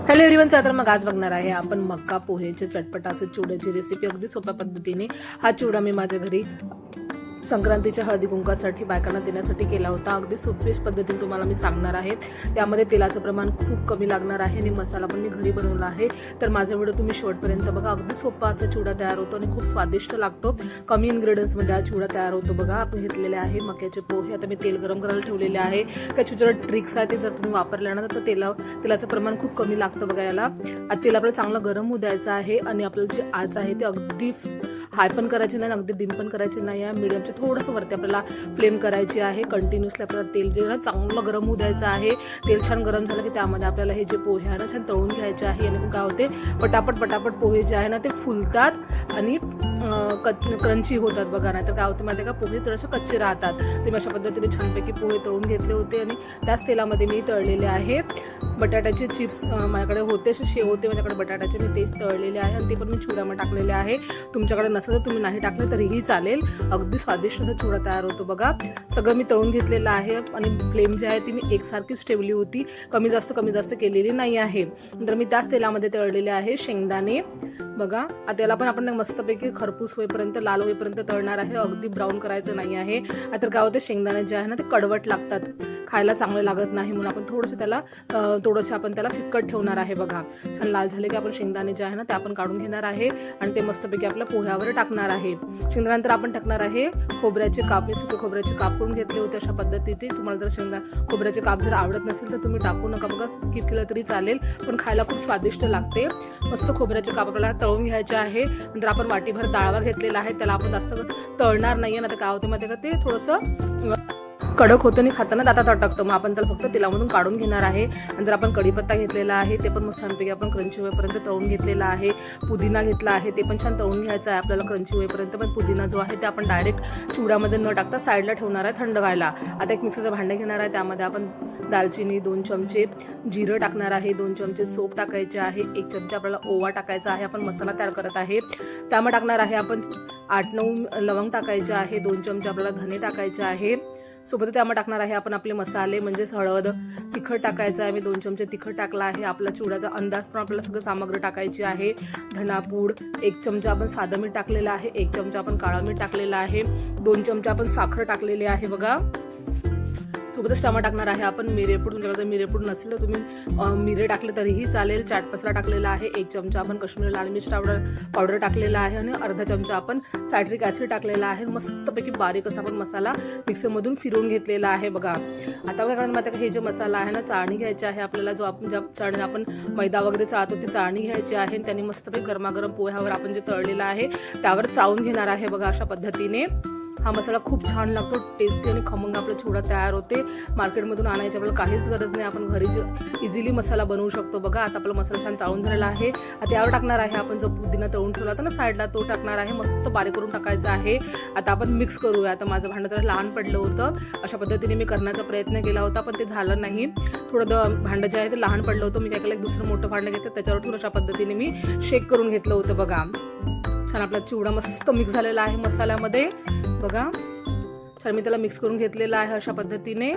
Hello everyone, तर मग आज बघणार आहे आपण मक्का पोहेचे चटपट असे चिवड्याची रेसिपी। अगदी सोप्या पद्धतीने हा चिवडा मी माझ्या घरी संक्रांतीच्या हळदी कुंकासाठी बायकांना देण्यासाठी केला होता। अगदी सोपीच पद्धतीने तुम्हाला मी सांगणार आहे। यामध्ये तेलाचं प्रमाण खूप कमी लागणार आहे आणि मसाला पण मी घरी बनवला आहे। तर माझा व्हिडिओ तुम्ही शेवटपर्यंत बघा। अगदी सोपा असा चिवडा तयार होतो आणि खूप स्वादिष्ट लागतो। कमी इन्ग्रेडियंट्स मध्ये हा चिवडा तयार होतो बघा। आपण घेतलेले आहे मक्याचे पोहे। आता मी तेल गरम करायला ठेवलेले आहे। काही छोटे ट्रिक्स आहेत, ते जर तुम्ही वापरल्या ना तर तेलाचं प्रमाण खूप कमी लागतं बघा याला। आता तेल आपल्याला चांगलं गरम होऊ द्यायचं आहे आणि आपल्याला जे आच आहे ते अगदी हाय पण करायचे नाही, अगदी डिम पण करायचे नाही आहे। मीडियमचे थोडंसं वरती आपल्याला फ्लेम करायची आहे। कंटिन्युअसली आपल्याला तेल जे ना चांगलं गरम होऊ द्यायचं आहे। तेल छान गरम झालं की त्यामध्ये आपल्याला हे जे पोहे आहे ना छान तळून घ्यायचे आहे। आणि काय होते, पटापट पोहे जे आहे ना ते फुलतात आणि क्रंची होतात बघा। नाही तर काय होतं माहिती आहे का, पोहे थोडेसे कच्चे राहतात। ते मी अशा पद्धतीने छानपैकी पोहे तळून घेतले होते आणि त्याच तेलामध्ये मी तळलेले आहे बटाट्याचे चिप्स। माझ्याकडे होते शेव होते माझ्याकडे बटाट्याचे, मी तेच तळलेले आहे आणि ते पण मी चिवड्यामध्ये टाकलेले आहे। तुमच्याकडे नसेल तर तुम्ही नाही टाकले तरीही चालेल। अगदी स्वादिष्ट असा चिवडा तयार होतो बघा। सगळं मी तळून घेतलेलं आहे आणि फ्लेम जी आहे ती मी एकसारखीच ठेवली होती, कमी जास्त केलेली नाही आहे। नंतर मी त्याच तेलामध्ये तळलेले आहे शेंगदाणे बघा। त्याला पण आपण मस्तपैकी खरपूस होईपर्यंत, लाल होईपर्यंत तळणार आहे। अगदी ब्राऊन करायचं नाही आहे। आता काय होतं, शेंगदाणे जे आहे ना ते कडवट लागतात, खायला चांगले लागत नाही, म्हणून आपण थोडंसं आपण त्याला फिक्कट ठेवणार आहे बघा। छान लाल झाले की आपण शेंगदाणे जे आहे ना ते आपण काढून घेणार आहे आणि ते मस्तपैकी आपल्या पोह्यावर टाकणार आहे। शेंगदाण्यानंतर आपण टाकणार आहे खोबऱ्याचे काप। मी सुके खोबऱ्याचे काप करून घेतले होते अशा पद्धतीने। तुम्हाला जर खोबऱ्याचे काप जर आवडत नसेल तर तुम्ही टाकू नका बघा, स्किप केलं तरी चालेल, पण खायला खूप स्वादिष्ट लागते। मस्त खोबऱ्याचे काप आपल्याला तळून घ्यायचे आहे। नंतर आपण वाटीभर डाळवा घेतलेला आहे, त्याला आपण जास्त तळणार नाहीये, ना तर काय होतं माहिती का, ते थोडंसं कडक होतं आणि खाताना दातात अटकतं, मग आपण त्याला फक्त तेलामधून काढून घेणार आहे। नंतर आपण कढीपत्ता घेतलेला आहे, ते पण मस्त छानपैकी आपण क्रंची होईपर्यंत तळून घेतलेला आहे। पुदिना घेतला आहे, ते पण छान तळून घ्यायचा आहे आपल्याला क्रंची होईपर्यंत। पण पुदिना जो आहे ते आपण डायरेक्ट चिवड्यामध्ये न टाकता साईडला ठेवणार आहे थंड व्हायला। आता एक मिक्सरचं भांडं घेणार आहे, त्यामध्ये आपण दालचिनी 2 चमचे, जिरं टाकणार आहे, 2 चमचे सोप टाकायचे आहे, 1 चमचा आपल्याला ओवा टाकायचा आहे। आपण मसाला तयार करत आहे, त्यामध्ये टाकणार आहे आपण 8-9 लवंग टाकायचे आहे, 2 चमचे आपल्याला धने टाकायचे आहे। सोबत त्यामध्ये टाकणार आहे आपण आपले मसाले, म्हणजे हळद, तिखट टाकायचं आहे। मी 2 चमचे तिखट टाकला आहे। आपला चिवड्याचा अंदाज पण आपल्याला सगळं सामग्री टाकायची आहे। धनापूड 1 चमचा आपण साधं मीठ टाकलेलं आहे, 1 चमचा आपण काळं मीठ टाकलेलं आहे, 2 चमचा आपण साखर टाकलेली आहे बघा। सोबतच टमाटर टाकणार आहे आपण मिरेपूड। तुमच्याकडे जर मिरेपूड नसेल तर तुम्ही मिरे टाकले तरीही चालेल। चाट मसाला टाकलेला आहे, 1 चमचा आपण काश्मीरी लाल मिर्च पावडर टाकलेला आहे आणि अर्धा चमचा आपण सायट्रिक ऍसिड टाकलेला आहे। मस्तपैकी बारीक असा आपण मसाला मिक्सरमधून फिरवून घेतलेला आहे बघा। आता बघा माहिती का, हे जे मसाला आहे ना, चाळणी घ्यायची आहे आपल्याला। जो आपण ज्या चाळणीने आपण मैदा वगैरे चाळतो ती चाळणी घ्यायची आहे आणि त्यांनी मस्तपैकी गरमागरम पोह्यावर आपण जे तळलेलं आहे त्यावर चाळून घेणार आहे बघा। अशा पद्धतीने हा मसाला खूप छान लागतो, टेस्टी आणि खमंग आपला चिवडा तयार होते। मार्केटमधून आणायची आपल्याला काहीच गरज नाही, आपण घरी इझिली मसाला बनवू शकतो बघा। आता आपला मसाला छान चाळून झालेला आहे। आता यावर टाकणार आहे आपण जो पुदिना तळून ठेवला होता ना साईडला, तो टाकणार आहे, मस्त बारीक करून टाकायचा आहे। आता आपण मिक्स करूया। आता माझं भांडं जरा लहान पडलं होतं, अशा पद्धतीने मी करण्याचा प्रयत्न केला होता पण ते झालं नाही। थोडं भांडं जे आहे ते लहान पडलं होतं, मी काय केलं एक दुसरं मोठं भांडं घेतलं, त्याच्यावर ठेवून अशा पद्धतीने मी शेक करून घेतलं होतं बघा। छान आपला चिवडा मस्त मिक्स झालेला आहे मसाल्यामध्ये बघा। छान मी त्याला मिक्स करून घेतलेला आहे अशा पद्धतीने।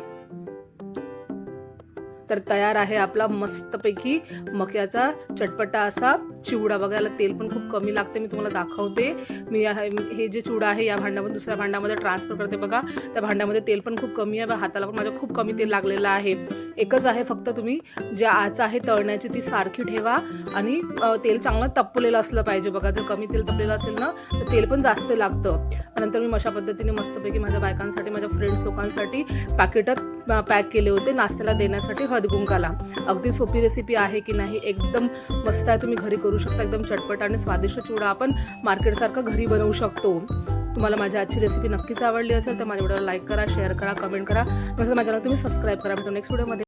तर तयार आहे आपला मस्तपैकी मक्याचा चटपटा असा चिवडा बघा। याला तेल पण खूप कमी लागते, मी तुम्हाला दाखवते। मी हे जे चिवडा आहे या भांड्यामध्ये दुसऱ्या भांड्यामध्ये ट्रान्सफर करते बघा। त्या भांड्यामध्ये तेल पण खूप कमी आहे, हाताला पण माझ्या खूप कमी तेल लागलेलं आहे। एकच आहे फक्त, तुम्ही जी आच आहे तळण्याची ती सारखी ठेवा आणि तेल चांगलं तपलेलं असलं पाहिजे बघा। जर कमी तेल तपलेलं असेल ना तर तेल पण जास्त लागतं। नंतर मी अशा पद्धतीने मस्तपैकी माझ्या बायकांसाठी, माझ्या फ्रेंड्स लोकांसाठी पॅकेटात पॅक केले होते नाश्त्याला देण्यासाठी हळदी कुंकाला। अगदी सोपी रेसिपी आहे की नाही, एकदम मस्त आहे, तुम्ही घरी करू शकता। एकदम चटपट आणि स्वादिष्ट चिवडा आपण मार्केटसारखा घरी बनवू शकतो। तुम्हाला माझी आजची रेसिपी नक्कीच आवडली असेल तर माझ्या व्हिडिओला लाईक करा, शेअर करा, कमेंट करा, नसेल माझ्या चॅनल तुम्ही सबस्क्राईब करा। भेटू नेक्स्ट व्हिडिओमध्ये।